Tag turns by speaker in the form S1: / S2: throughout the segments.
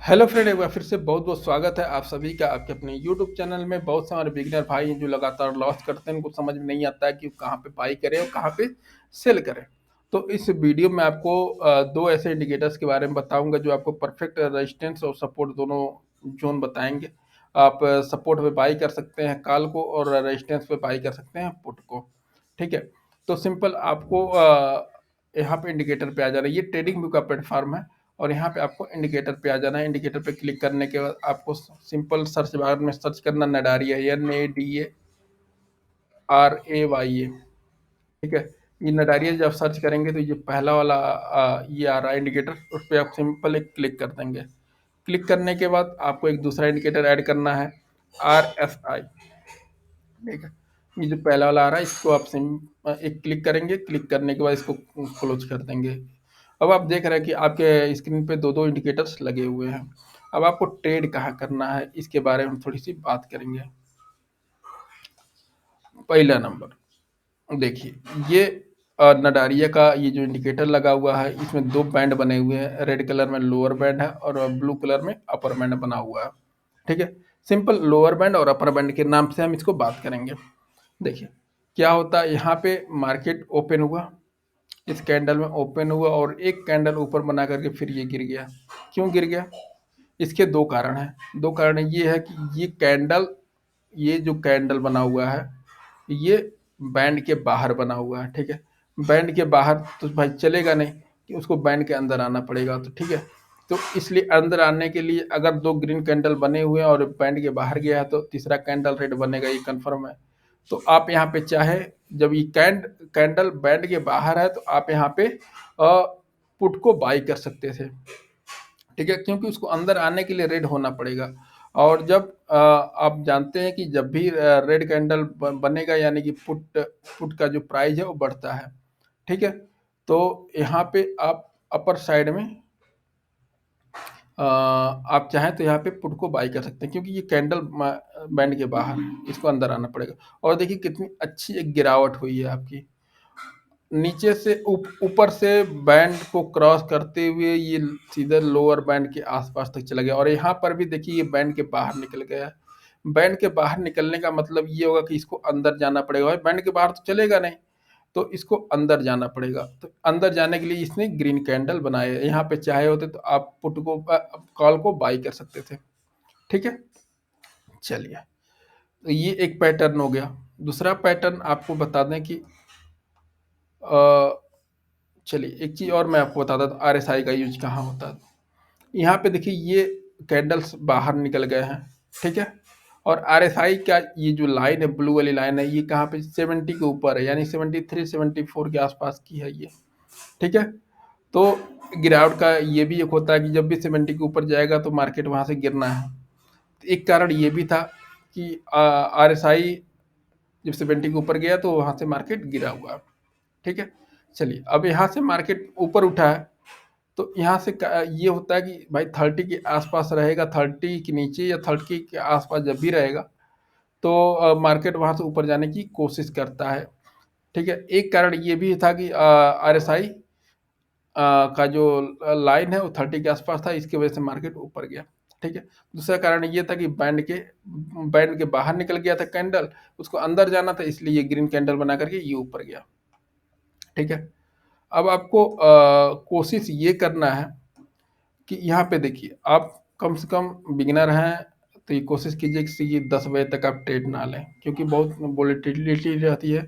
S1: Hello friend, एक बार फिर से बहुत बहुत स्वागत है आप सभी का आपके अपने यूट्यूब चैनल में। बहुत सारे बिगिनर भाई हैं जो लगातार लॉस करते हैं, उनको समझ में नहीं आता है कि कहाँ पे बाई करें और कहाँ पे सेल करें। तो इस वीडियो में आपको दो ऐसे इंडिकेटर्स के बारे में बताऊंगा जो आपको परफेक्ट रेजिस्टेंस और सपोर्ट दोनों जोन बताएंगे। आप सपोर्ट पे बाई कर सकते हैं कॉल को और रेजिस्टेंस पे बाई कर सकते हैं पुट को। ठीक है, तो सिंपल आपको यहाँ पे इंडिकेटर पे आ जाना है। ये ट्रेडिंग व्यू का प्लेटफॉर्म है और यहाँ पे आपको इंडिकेटर पे आ जाना है। इंडिकेटर पे क्लिक करने के बाद आपको सिंपल सर्च बार में सर्च करना नडारिया, NADARAYA। ठीक है, ये नडारिया जब सर्च करेंगे तो ये पहला वाला ये आ रहा है इंडिकेटर, उस पर आप सिंपल एक क्लिक कर देंगे। क्लिक करने के बाद आपको एक दूसरा इंडिकेटर ऐड करना है, RSI। ठीक है, ये जो पहला वाला आ रहा है इसको आप एक क्लिक करेंगे। क्लिक करने के बाद इसको क्लोज कर देंगे। अब आप देख रहे हैं कि आपके स्क्रीन पे दो दो इंडिकेटर्स लगे हुए हैं। अब आपको ट्रेड कहाँ करना है इसके बारे में हम थोड़ी सी बात करेंगे। पहला नंबर देखिए, ये नडारिया का ये जो इंडिकेटर लगा हुआ है इसमें दो बैंड बने हुए हैं। रेड कलर में लोअर बैंड है और ब्लू कलर में अपर बैंड बना हुआ है। ठीक है, सिंपल लोअर बैंड और अपर बैंड के नाम से हम इसको बात करेंगे। देखिए क्या होता है, यहाँ पे मार्केट ओपन हुआ, इस कैंडल में ओपन हुआ और एक कैंडल ऊपर बना करके फिर ये गिर गया। क्यों गिर गया? इसके दो कारण हैं। दो कारण ये है कि ये जो कैंडल बना हुआ है ये बैंड के बाहर बना हुआ है। ठीक है, बैंड के बाहर तो भाई चलेगा नहीं, कि उसको बैंड के अंदर आना पड़ेगा। तो ठीक है, तो इसलिए अंदर आने के लिए अगर दो ग्रीन कैंडल बने हुए हैं और बैंड के बाहर गया है तो तीसरा कैंडल रेड बनेगा, ये कंफर्म है। तो आप यहाँ पे चाहे जब ये कैंडल बैंड के बाहर है तो आप यहाँ पे पुट को बाई कर सकते थे। ठीक है, क्योंकि उसको अंदर आने के लिए रेड होना पड़ेगा। और जब आप जानते हैं कि जब भी रेड कैंडल बनेगा यानी कि पुट पुट का जो प्राइस है वो बढ़ता है। ठीक है, तो यहाँ पे आप अपर साइड में आप चाहें तो यहाँ पे पुट को बाई कर सकते हैं, क्योंकि ये कैंडल बैंड के बाहर है, इसको अंदर आना पड़ेगा। और देखिए कितनी अच्छी एक गिरावट हुई है आपकी, नीचे से ऊपर से बैंड को क्रॉस करते हुए ये सीधे लोअर बैंड के आसपास तक चला गया और यहाँ पर भी देखिए ये बैंड के बाहर निकल गया है। बैंड के बाहर निकलने का मतलब ये होगा कि इसको अंदर जाना पड़ेगा। भाई बैंड के बाहर तो चलेगा नहीं, तो इसको अंदर जाना पड़ेगा। तो अंदर जाने के लिए इसने ग्रीन कैंडल बनाए है। यहाँ पे चाहे होते तो आप पुट को कॉल को बाई कर सकते थे। ठीक है, चलिए, तो ये एक पैटर्न हो गया। दूसरा पैटर्न आपको बता दें कि चलिए एक चीज़ और मैं आपको बताता हूँ RSI का यूज कहाँ होता है। यहाँ पे देखिए ये कैंडल्स बाहर निकल गए हैं। ठीक है, और RSI का ये जो लाइन है, ब्लू वाली लाइन है, ये कहाँ पे 70 के ऊपर है, यानी 73 74 के आसपास की है ये। ठीक है, तो गिरावट का ये भी एक होता है कि जब भी 70 के ऊपर जाएगा तो मार्केट वहाँ से गिरना है। तो एक कारण ये भी था कि RSI जब 70 के ऊपर गया तो वहाँ से मार्केट गिरा हुआ। ठीक है, चलिए अब यहाँ से मार्केट ऊपर उठा है तो यहाँ से ये होता है कि भाई 30 के आसपास रहेगा, 30 के नीचे या 30 के आसपास जब भी रहेगा तो मार्केट वहाँ से ऊपर जाने की कोशिश करता है। ठीक है, एक कारण ये भी था कि RSI का जो लाइन है वो 30 के आसपास था, इसकी वजह से मार्केट ऊपर गया। ठीक है, दूसरा कारण ये था कि बैंड के बाहर निकल गया था कैंडल, उसको अंदर जाना था, इसलिए ये ग्रीन कैंडल बना करके ये ऊपर गया। ठीक है, अब आपको कोशिश ये करना है कि यहाँ पे देखिए आप कम से कम बिगिनर हैं तो ये कोशिश कीजिए कि ये 10 बजे तक आप ट्रेड ना लें, क्योंकि बहुत वोलेटिलिटी रहती है।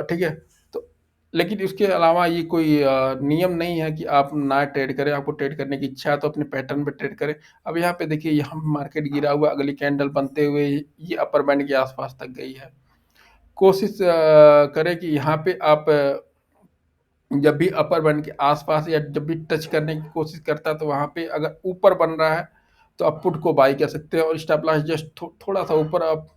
S1: ठीक है, तो लेकिन इसके अलावा ये कोई नियम नहीं है कि आप ना ट्रेड करें। आपको ट्रेड करने की इच्छा है तो अपने पैटर्न पे ट्रेड करें। अब यहाँ पे देखिए यहाँ मार्केट गिरा हुआ, अगली कैंडल बनते हुए ये अपर बैंड के आसपास तक गई है। कोशिश करें कि यहाँ पे आप जब भी अपर बैंड के आसपास या जब भी टच करने की कोशिश करता है तो वहाँ पे अगर ऊपर बन रहा है तो आप पुट को बाई कर सकते हैं और स्टॉप लॉस जस्ट थोड़ा सा ऊपर आप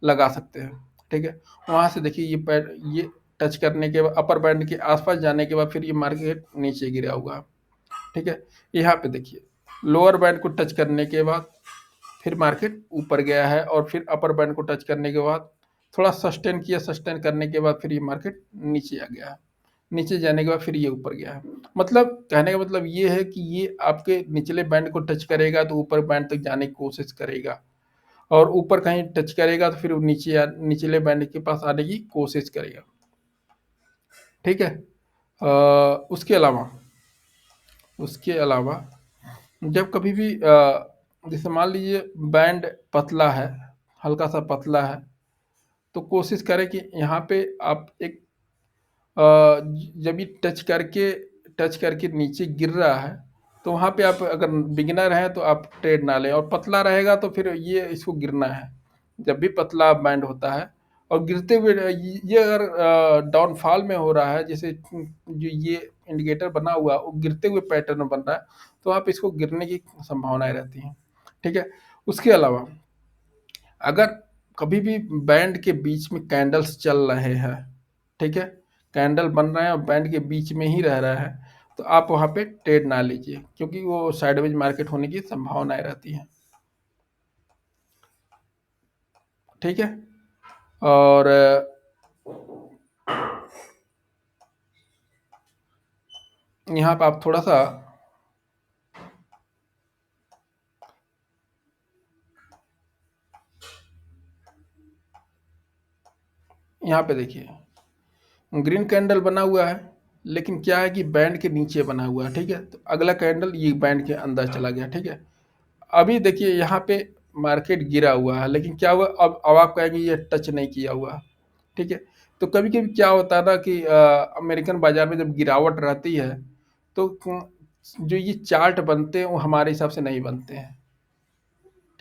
S1: लगा सकते हैं। ठीक है, वहाँ से देखिए ये टच करने के बाद अपर बैंड के आसपास जाने के बाद फिर ये मार्केट नीचे गिरा हुआ है। ठीक है, यहाँ पे देखिए लोअर बैंड को टच करने के बाद फिर मार्केट ऊपर गया है और फिर अपर बैंड को टच करने के बाद थोड़ा सस्टेन किया, सस्टेन करने के बाद फिर ये मार्केट नीचे आ गया है। नीचे जाने के बाद फिर ये ऊपर गया है। मतलब कहने का मतलब ये है कि ये आपके निचले बैंड को टच करेगा तो ऊपर बैंड तक जाने की कोशिश करेगा, और ऊपर कहीं टच करेगा तो फिर वो निचले बैंड के पास आने की कोशिश करेगा। ठीक है। उसके अलावा उसके अलावा जब कभी भी जैसे मान लीजिए बैंड पतला है, हल्का सा पतला है, तो कोशिश करें कि यहाँ पे आप एक जब ये टच करके नीचे गिर रहा है, तो वहाँ पे आप अगर बिगिनर हैं तो आप ट्रेड ना लें, और पतला रहेगा तो फिर ये इसको गिरना है। जब भी पतला बैंड होता है और गिरते हुए ये अगर डाउनफॉल में हो रहा है, जैसे जो ये इंडिकेटर बना हुआ वो गिरते हुए पैटर्न बन रहा है, तो आप इसको गिरने की संभावनाएं रहती हैं। ठीक है। उसके अलावा अगर कभी भी बैंड के बीच में कैंडल्स चल रहे हैं, ठीक है, कैंडल बन रहे हैं और बैंड के बीच में ही रह रहा है, तो आप वहाँ पे ट्रेड ना लीजिए, क्योंकि वो साइडवेज मार्केट होने की संभावनाएं रहती हैं। ठीक है। और यहाँ पे आप थोड़ा सा यहाँ पे देखिए, ग्रीन कैंडल बना हुआ है, लेकिन क्या है कि बैंड के नीचे बना हुआ है। ठीक है। तो अगला कैंडल ये बैंड के अंदर चला गया। ठीक है। अभी देखिए यहाँ पे मार्केट गिरा हुआ है, लेकिन क्या हुआ, अब आप कहेंगे ये टच नहीं किया हुआ। ठीक है। तो कभी कभी क्या होता है ना कि अमेरिकन बाजार में जब गिरावट रहती है, तो जो ये चार्ट बनते हैं वो हमारे हिसाब से नहीं बनते हैं।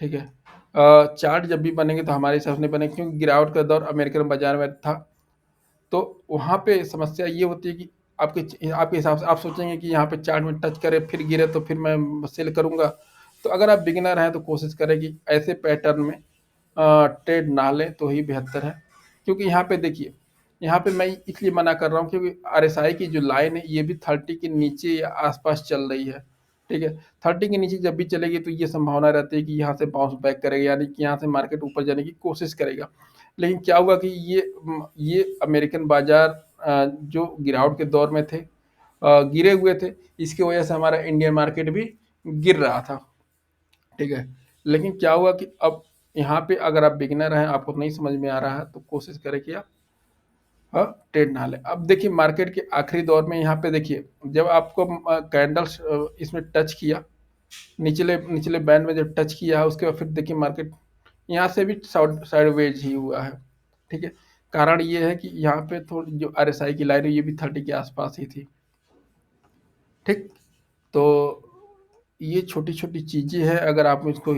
S1: ठीक है। चार्ट जब भी बनेंगे तो हमारे हिसाब से नहीं बनेंगे, क्योंकि गिरावट का दौर अमेरिकन बाजार में था। तो वहाँ पे समस्या ये होती है कि आपके आपके हिसाब से आप सोचेंगे कि यहाँ पे चार्ट में टच करे फिर गिरे तो फिर मैं सेल करूँगा। तो अगर आप बिगिनर हैं तो कोशिश करें कि ऐसे पैटर्न में ट्रेड ना लें तो ही बेहतर है। क्योंकि यहाँ पे देखिए, यहाँ पे मैं इसलिए मना कर रहा हूँ क्योंकि आरएसआई की जो लाइन है ये भी 30 के नीचे या आसपास चल रही है। ठीक है। 30 के नीचे जब भी चलेगी तो ये संभावना रहती है कि यहाँ से बाउंस बैक करेगा, यानी कि यहाँ से मार्केट ऊपर जाने की कोशिश करेगा। लेकिन क्या हुआ कि ये अमेरिकन बाजार जो गिरावट के दौर में थे, गिरे हुए थे, इसकी वजह से हमारा इंडियन मार्केट भी गिर रहा था। ठीक है। लेकिन क्या हुआ कि अब यहाँ पे अगर आप बिगिनर हैं, आपको नहीं समझ में आ रहा है, तो कोशिश करें कि आप ट्रेड ना लें। अब देखिए मार्केट के आखिरी दौर में यहाँ पे देखिए, जब आपको कैंडल्स इसमें टच किया, निचले निचले बैंड में जब टच किया है, उसके बाद फिर देखिए मार्केट यहाँ से भी साइडवेज ही हुआ है। ठीक है। कारण ये है कि यहाँ पे थोड़ी जो आरएसआई की लाइन है ये भी 30 के आसपास ही थी। ठीक। तो ये छोटी छोटी चीज़ें हैं, अगर आप इसको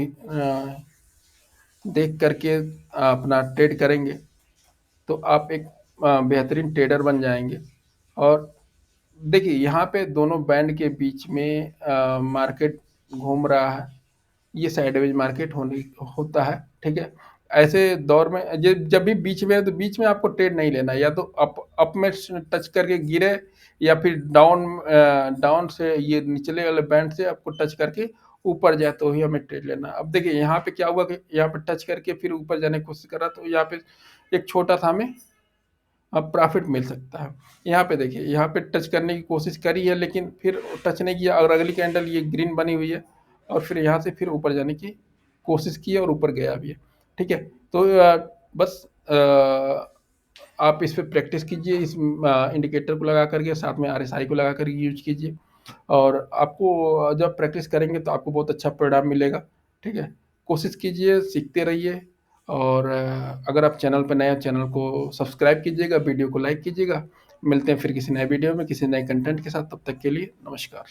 S1: देख करके अपना ट्रेड करेंगे तो आप एक बेहतरीन ट्रेडर बन जाएंगे। और देखिए यहाँ पे दोनों बैंड के बीच में मार्केट घूम रहा है, ये साइडवेज मार्केट होने होता है। ठीक है। ऐसे दौर में जब भी बीच में है तो बीच में आपको ट्रेड नहीं लेना है, या तो अप में टच करके गिरे, या फिर डाउन से ये निचले वाले बैंड से आपको टच करके ऊपर जाए तो ही हमें ट्रेड लेना है। अब देखिए यहाँ पे क्या हुआ कि यहाँ पे टच करके फिर ऊपर जाने की कोशिश कर रहा, तो यहाँ पे एक छोटा सा हमें अब प्रॉफिट मिल सकता है। यहाँ पे देखिए, यहाँ पे टच करने की कोशिश करी है लेकिन फिर टच नहीं किया, और अगली कैंडल ये ग्रीन बनी हुई है, और फिर यहाँ से फिर ऊपर जाने की कोशिश की और ऊपर गया भी है। ठीक है। तो बस आप इस पे प्रैक्टिस कीजिए, इस इंडिकेटर को लगा करके, साथ में आरएसआई को लगा कर यूज कीजिए, और आपको जब प्रैक्टिस करेंगे तो आपको बहुत अच्छा परिणाम मिलेगा। ठीक है। कोशिश कीजिए, सीखते रहिए, और अगर आप चैनल पर नए हैं, चैनल को सब्सक्राइब कीजिएगा, वीडियो को लाइक कीजिएगा। मिलते हैं फिर किसी नए वीडियो में किसी नए कंटेंट के साथ, तब तक के लिए नमस्कार।